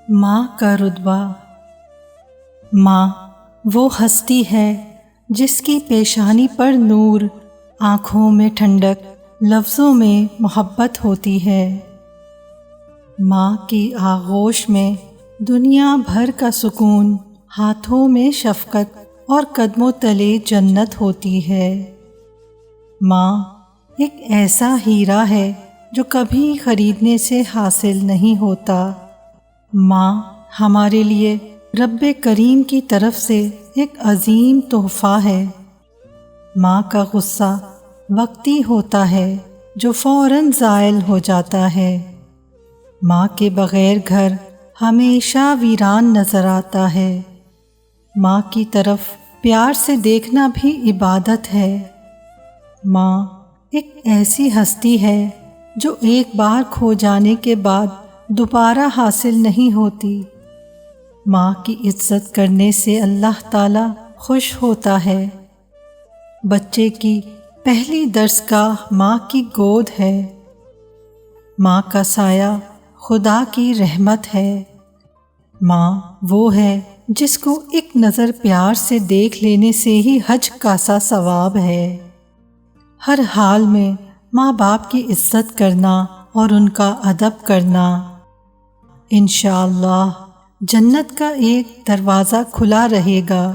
ماں کا رتبہ۔ ماں وہ ہستی ہے جس کی پیشانی پر نور، آنکھوں میں ٹھنڈک، لفظوں میں محبت ہوتی ہے۔ ماں کی آغوش میں دنیا بھر کا سکون، ہاتھوں میں شفقت اور قدموں تلے جنت ہوتی ہے۔ ماں ایک ایسا ہیرا ہے جو کبھی خریدنے سے حاصل نہیں ہوتا۔ ماں ہمارے لیے رب کریم کی طرف سے ایک عظیم تحفہ ہے۔ ماں کا غصہ وقتی ہوتا ہے جو فوراً زائل ہو جاتا ہے۔ ماں کے بغیر گھر ہمیشہ ویران نظر آتا ہے۔ ماں کی طرف پیار سے دیکھنا بھی عبادت ہے۔ ماں ایک ایسی ہستی ہے جو ایک بار کھو جانے کے بعد دوبارہ حاصل نہیں ہوتی۔ ماں کی عزت کرنے سے اللہ تعالی خوش ہوتا ہے۔ بچے کی پہلی درسگاہ ماں کی گود ہے۔ ماں کا سایہ خدا کی رحمت ہے۔ ماں وہ ہے جس کو ایک نظر پیار سے دیکھ لینے سے ہی حج کا سا ثواب ہے۔ ہر حال میں ماں باپ کی عزت کرنا اور ان کا ادب کرنا۔ انشاءاللہ جنت کا ایک دروازہ کھلا رہے گا۔